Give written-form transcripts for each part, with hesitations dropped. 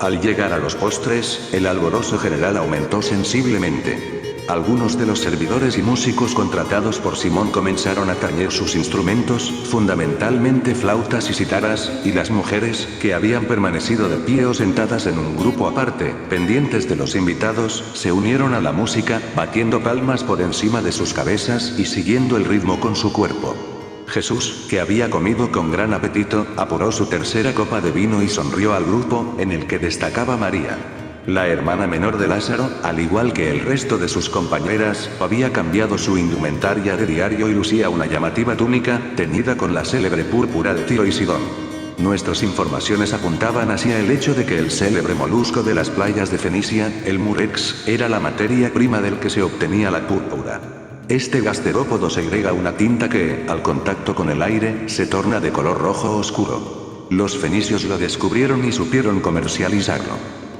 Al llegar a los postres, el alborozo general aumentó sensiblemente. Algunos de los servidores y músicos contratados por Simón comenzaron a tañer sus instrumentos, fundamentalmente flautas y cítaras, y las mujeres, que habían permanecido de pie o sentadas en un grupo aparte, pendientes de los invitados, se unieron a la música, batiendo palmas por encima de sus cabezas y siguiendo el ritmo con su cuerpo. Jesús, que había comido con gran apetito, apuró su tercera copa de vino y sonrió al grupo, en el que destacaba María. La hermana menor de Lázaro, al igual que el resto de sus compañeras, había cambiado su indumentaria de diario y lucía una llamativa túnica, teñida con la célebre púrpura de Tiro y Sidón. Nuestras informaciones apuntaban hacia el hecho de que el célebre molusco de las playas de Fenicia, el murex, era la materia prima del que se obtenía la púrpura. Este gasterópodo segrega una tinta que, al contacto con el aire, se torna de color rojo oscuro. Los fenicios lo descubrieron y supieron comercializarlo.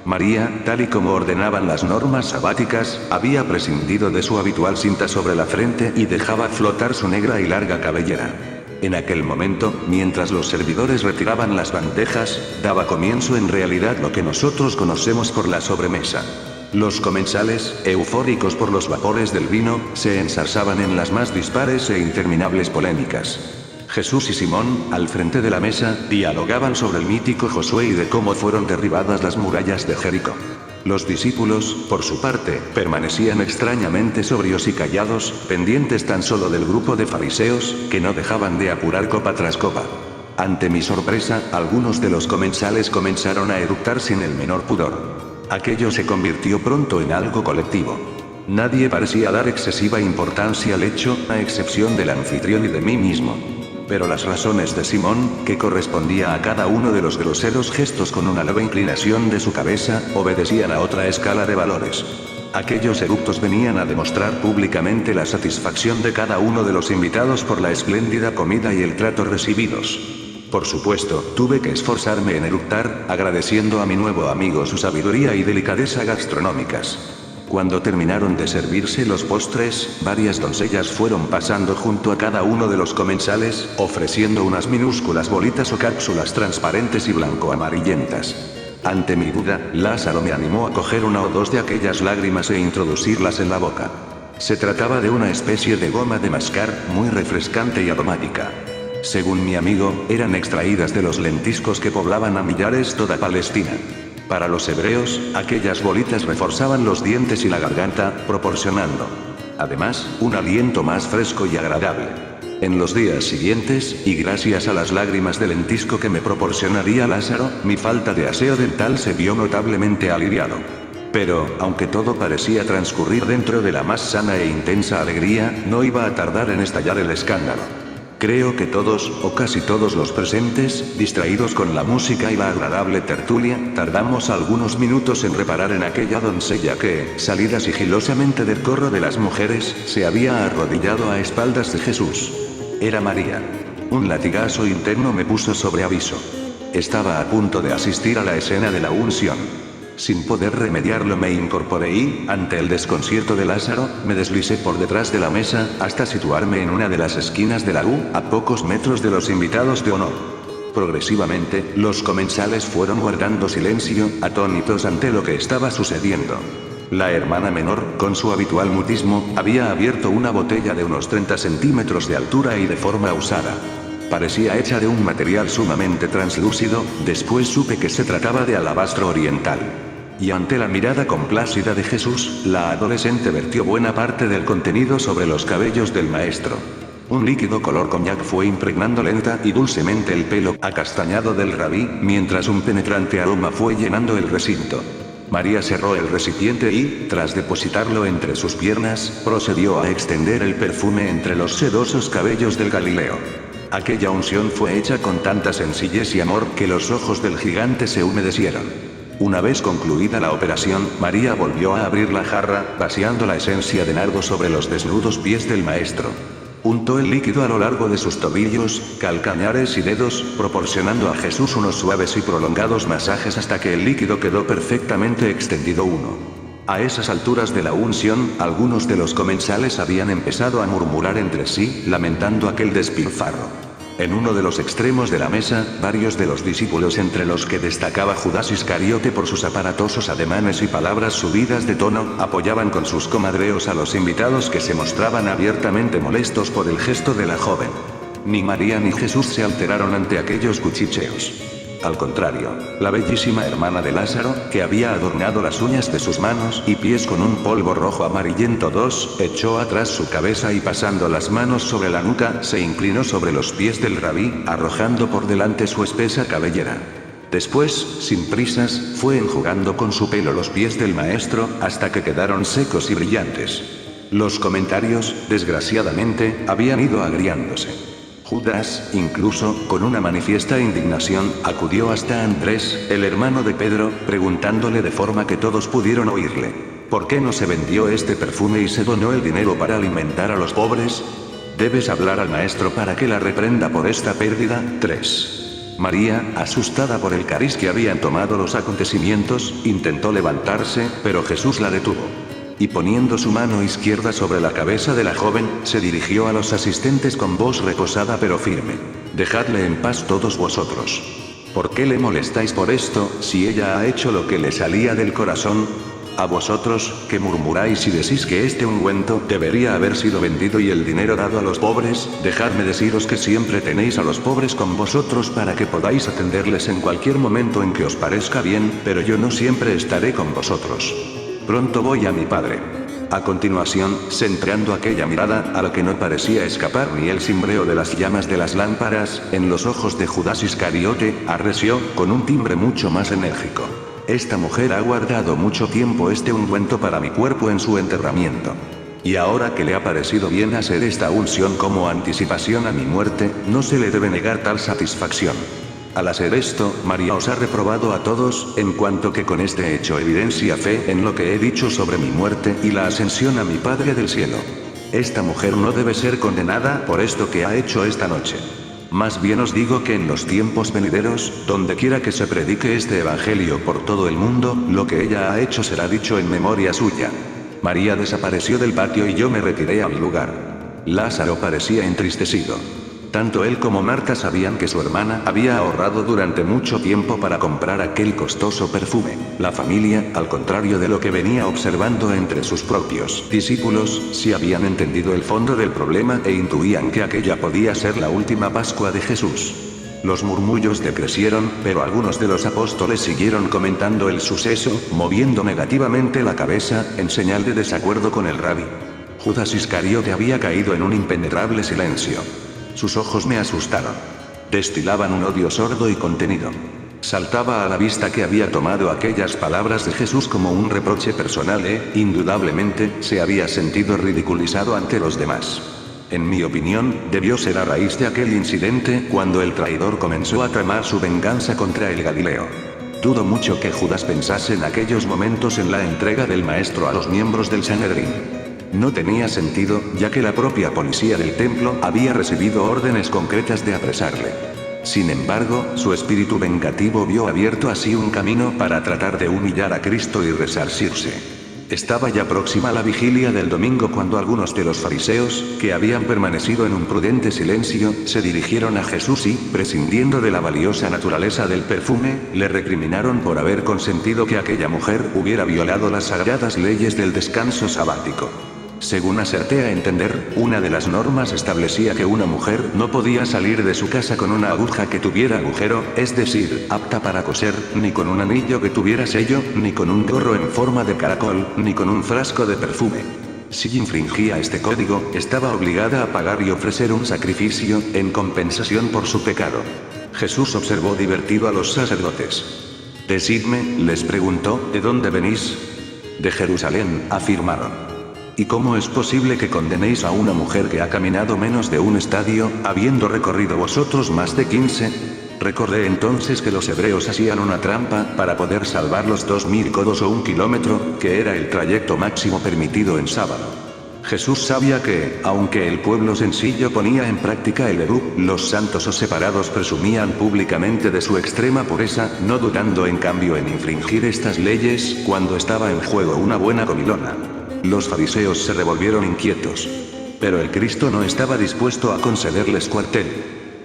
María, tal y como ordenaban las normas sabáticas, había prescindido de su habitual cinta sobre la frente y dejaba flotar su negra y larga cabellera. En aquel momento, mientras los servidores retiraban las bandejas, daba comienzo en realidad lo que nosotros conocemos por la sobremesa. Los comensales, eufóricos por los vapores del vino, se ensarzaban en las más dispares e interminables polémicas. Jesús y Simón, al frente de la mesa, dialogaban sobre el mítico Josué y de cómo fueron derribadas las murallas de Jericó. Los discípulos, por su parte, permanecían extrañamente sobrios y callados, pendientes tan solo del grupo de fariseos, que no dejaban de apurar copa tras copa. Ante mi sorpresa, algunos de los comensales comenzaron a eructar sin el menor pudor. Aquello se convirtió pronto en algo colectivo. Nadie parecía dar excesiva importancia al hecho, a excepción del anfitrión y de mí mismo. Pero las razones de Simón, que correspondía a cada uno de los groseros gestos con una leve inclinación de su cabeza, obedecían a otra escala de valores. Aquellos eructos venían a demostrar públicamente la satisfacción de cada uno de los invitados por la espléndida comida y el trato recibidos. Por supuesto, tuve que esforzarme en eructar, agradeciendo a mi nuevo amigo su sabiduría y delicadeza gastronómicas. Cuando terminaron de servirse los postres, varias doncellas fueron pasando junto a cada uno de los comensales, ofreciendo unas minúsculas bolitas o cápsulas transparentes y blanco-amarillentas. Ante mi duda, Lázaro me animó a coger una o dos de aquellas lágrimas e introducirlas en la boca. Se trataba de una especie de goma de mascar, muy refrescante y aromática. Según mi amigo, eran extraídas de los lentiscos que poblaban a millares toda Palestina. Para los hebreos, aquellas bolitas reforzaban los dientes y la garganta, proporcionando, además, un aliento más fresco y agradable. En los días siguientes, y gracias a las lágrimas de lentisco que me proporcionaría Lázaro, mi falta de aseo dental se vio notablemente aliviado. Pero, aunque todo parecía transcurrir dentro de la más sana e intensa alegría, no iba a tardar en estallar el escándalo. Creo que todos, o casi todos los presentes, distraídos con la música y la agradable tertulia, tardamos algunos minutos en reparar en aquella doncella que, salida sigilosamente del corro de las mujeres, se había arrodillado a espaldas de Jesús. Era María. Un latigazo interno me puso sobre aviso. Estaba a punto de asistir a la escena de la unción. Sin poder remediarlo me incorporé y, ante el desconcierto de Lázaro, me deslicé por detrás de la mesa, hasta situarme en una de las esquinas de la U, a pocos metros de los invitados de honor. Progresivamente, los comensales fueron guardando silencio, atónitos ante lo que estaba sucediendo. La hermana menor, con su habitual mutismo, había abierto una botella de unos 30 centímetros de altura y de forma usada. Parecía hecha de un material sumamente translúcido, después supe que se trataba de alabastro oriental. Y ante la mirada complácida de Jesús, la adolescente vertió buena parte del contenido sobre los cabellos del maestro. Un líquido color coñac fue impregnando lenta y dulcemente el pelo acastañado del rabí, mientras un penetrante aroma fue llenando el recinto. María cerró el recipiente y, tras depositarlo entre sus piernas, procedió a extender el perfume entre los sedosos cabellos del Galileo. Aquella unción fue hecha con tanta sencillez y amor que los ojos del gigante se humedecieron. Una vez concluida la operación, María volvió a abrir la jarra, vaciando la esencia de nardo sobre los desnudos pies del maestro. Untó el líquido a lo largo de sus tobillos, calcañares y dedos, proporcionando a Jesús unos suaves y prolongados masajes hasta que el líquido quedó perfectamente extendido. A esas alturas de la unción, algunos de los comensales habían empezado a murmurar entre sí, lamentando aquel despilfarro. En uno de los extremos de la mesa, varios de los discípulos, entre los que destacaba Judas Iscariote por sus aparatosos ademanes y palabras subidas de tono, apoyaban con sus comadreos a los invitados que se mostraban abiertamente molestos por el gesto de la joven. Ni María ni Jesús se alteraron ante aquellos cuchicheos. Al contrario, la bellísima hermana de Lázaro, que había adornado las uñas de sus manos y pies con un polvo rojo amarillento echó atrás su cabeza y pasando las manos sobre la nuca, se inclinó sobre los pies del rabí, arrojando por delante su espesa cabellera. Después, sin prisas, fue enjugando con su pelo los pies del maestro, hasta que quedaron secos y brillantes. Los comentarios, desgraciadamente, habían ido agriándose. Judas, incluso, con una manifiesta indignación, acudió hasta Andrés, el hermano de Pedro, preguntándole de forma que todos pudieron oírle: ¿por qué no se vendió este perfume y se donó el dinero para alimentar a los pobres? Debes hablar al maestro para que la reprenda por esta pérdida. 3. María, asustada por el cariz que habían tomado los acontecimientos, intentó levantarse, pero Jesús la detuvo. Y poniendo su mano izquierda sobre la cabeza de la joven, se dirigió a los asistentes con voz reposada pero firme: dejadle en paz todos vosotros. ¿Por qué le molestáis por esto, si ella ha hecho lo que le salía del corazón? A vosotros, que murmuráis y decís que este ungüento debería haber sido vendido y el dinero dado a los pobres, dejadme deciros que siempre tenéis a los pobres con vosotros para que podáis atenderles en cualquier momento en que os parezca bien, pero yo no siempre estaré con vosotros. Pronto voy a mi padre. A continuación, centrando aquella mirada, a la que no parecía escapar ni el cimbreo de las llamas de las lámparas, en los ojos de Judas Iscariote, arreció, con un timbre mucho más enérgico: esta mujer ha guardado mucho tiempo este ungüento para mi cuerpo en su enterramiento. Y ahora que le ha parecido bien hacer esta unción como anticipación a mi muerte, no se le debe negar tal satisfacción. Al hacer esto, María os ha reprobado a todos, en cuanto que con este hecho evidencia fe en lo que he dicho sobre mi muerte y la ascensión a mi Padre del cielo. Esta mujer no debe ser condenada por esto que ha hecho esta noche. Más bien os digo que en los tiempos venideros, donde quiera que se predique este evangelio por todo el mundo, lo que ella ha hecho será dicho en memoria suya. María desapareció del patio y yo me retiré a mi lugar. Lázaro parecía entristecido. Tanto él como Marta sabían que su hermana había ahorrado durante mucho tiempo para comprar aquel costoso perfume. La familia, al contrario de lo que venía observando entre sus propios discípulos, sí habían entendido el fondo del problema e intuían que aquella podía ser la última Pascua de Jesús. Los murmullos decrecieron, pero algunos de los apóstoles siguieron comentando el suceso, moviendo negativamente la cabeza, en señal de desacuerdo con el rabí. Judas Iscariote había caído en un impenetrable silencio. Sus ojos me asustaron. Destilaban un odio sordo y contenido. Saltaba a la vista que había tomado aquellas palabras de Jesús como un reproche personal indudablemente, se había sentido ridiculizado ante los demás. En mi opinión, debió ser a raíz de aquel incidente cuando el traidor comenzó a tramar su venganza contra el Galileo. Dudo mucho que Judas pensase en aquellos momentos en la entrega del maestro a los miembros del Sanedrín. No tenía sentido, ya que la propia policía del templo había recibido órdenes concretas de apresarle. Sin embargo, su espíritu vengativo vio abierto así un camino para tratar de humillar a Cristo y resarcirse. Estaba ya próxima la vigilia del domingo cuando algunos de los fariseos, que habían permanecido en un prudente silencio, se dirigieron a Jesús y, prescindiendo de la valiosa naturaleza del perfume, le recriminaron por haber consentido que aquella mujer hubiera violado las sagradas leyes del descanso sabático. Según acerté a entender, una de las normas establecía que una mujer no podía salir de su casa con una aguja que tuviera agujero, es decir, apta para coser, ni con un anillo que tuviera sello, ni con un gorro en forma de caracol, ni con un frasco de perfume. Si infringía este código, estaba obligada a pagar y ofrecer un sacrificio, en compensación por su pecado. Jesús observó divertido a los sacerdotes. Decidme, les preguntó, ¿de dónde venís? De Jerusalén, afirmaron. ¿Y cómo es posible que condenéis a una mujer que ha caminado menos de un estadio, habiendo recorrido vosotros más de 15? Recordé entonces que los hebreos hacían una trampa para poder salvar los 2000 codos o 1 kilómetro, que era el trayecto máximo permitido en sábado. Jesús sabía que, aunque el pueblo sencillo ponía en práctica el vedú, los santos o separados presumían públicamente de su extrema pureza, no dudando en cambio en infringir estas leyes cuando estaba en juego una buena comilona. Los fariseos se revolvieron inquietos. Pero el Cristo no estaba dispuesto a concederles cuartel.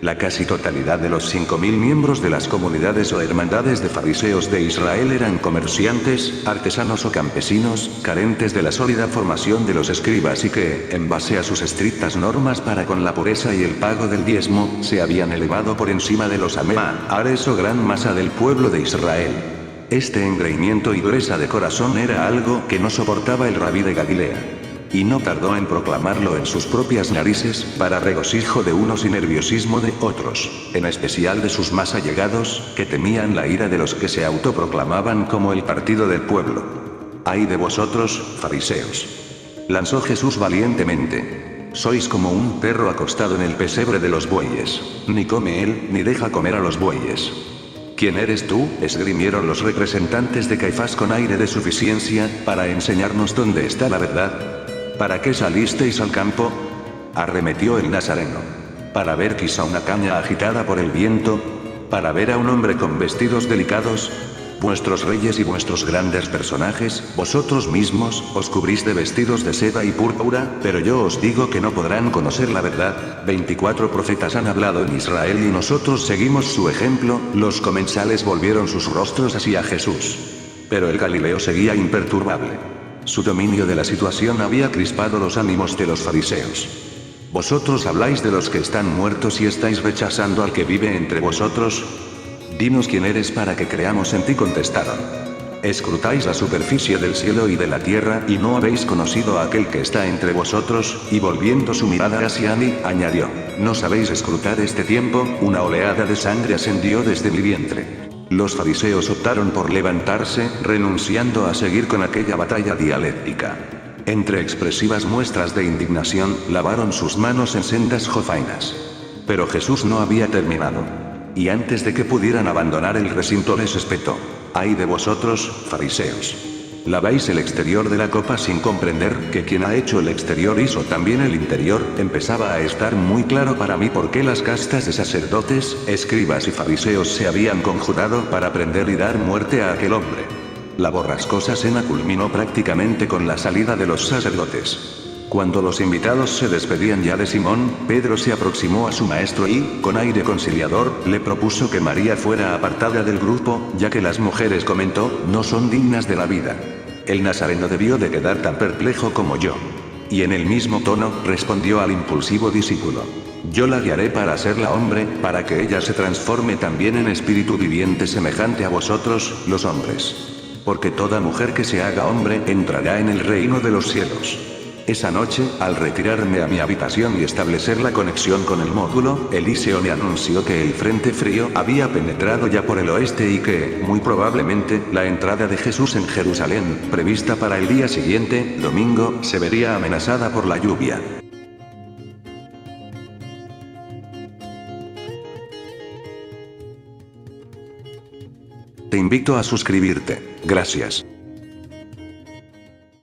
La casi totalidad de los 5.000 miembros de las comunidades o hermandades de fariseos de Israel eran comerciantes, artesanos o campesinos, carentes de la sólida formación de los escribas y que, en base a sus estrictas normas para con la pureza y el pago del diezmo, se habían elevado por encima de los ares o gran masa del pueblo de Israel. Este engreimiento y dureza de corazón era algo que no soportaba el rabí de Galilea. Y no tardó en proclamarlo en sus propias narices, para regocijo de unos y nerviosismo de otros, en especial de sus más allegados, que temían la ira de los que se autoproclamaban como el partido del pueblo. ¡Ay de vosotros, fariseos! Lanzó Jesús valientemente. Sois como un perro acostado en el pesebre de los bueyes, ni come él, ni deja comer a los bueyes. ¿Quién eres tú?, esgrimieron los representantes de Caifás con aire de suficiencia, para enseñarnos dónde está la verdad. ¿Para qué salisteis al campo?, arremetió el nazareno. ¿Para ver quizá una caña agitada por el viento? ¿Para ver a un hombre con vestidos delicados? Vuestros reyes y vuestros grandes personajes, vosotros mismos, os cubrís de vestidos de seda y púrpura, pero yo os digo que no podrán conocer la verdad. 24 profetas han hablado en Israel y nosotros seguimos su ejemplo. Los comensales volvieron sus rostros hacia Jesús. Pero el Galileo seguía imperturbable. Su dominio de la situación había crispado los ánimos de los fariseos. Vosotros habláis de los que están muertos y estáis rechazando al que vive entre vosotros. Dinos quién eres para que creamos en ti, contestaron. Escrutáis la superficie del cielo y de la tierra y no habéis conocido a aquel que está entre vosotros, y volviendo su mirada hacia mí, añadió, ¿no sabéis escrutar este tiempo? Una oleada de sangre ascendió desde mi vientre. Los fariseos optaron por levantarse, renunciando a seguir con aquella batalla dialéctica. Entre expresivas muestras de indignación, lavaron sus manos en sendas jofainas. Pero Jesús no había terminado. Y antes de que pudieran abandonar el recinto les espetó. ¡Ay de vosotros, fariseos! Laváis el exterior de la copa sin comprender que quien ha hecho el exterior hizo también el interior. Empezaba a estar muy claro para mí por qué las castas de sacerdotes, escribas y fariseos se habían conjurado para prender y dar muerte a aquel hombre. La borrascosa cena culminó prácticamente con la salida de los sacerdotes. Cuando los invitados se despedían ya de Simón, Pedro se aproximó a su maestro y, con aire conciliador, le propuso que María fuera apartada del grupo, ya que las mujeres, comentó, no son dignas de la vida. El nazareno debió de quedar tan perplejo como yo. Y en el mismo tono, respondió al impulsivo discípulo. Yo la guiaré para hacerla hombre, para que ella se transforme también en espíritu viviente semejante a vosotros, los hombres. Porque toda mujer que se haga hombre entrará en el reino de los cielos. Esa noche, al retirarme a mi habitación y establecer la conexión con el módulo, Eliseo me anunció que el frente frío había penetrado ya por el oeste y que, muy probablemente, la entrada de Jesús en Jerusalén, prevista para el día siguiente, domingo, se vería amenazada por la lluvia. Te invito a suscribirte. Gracias.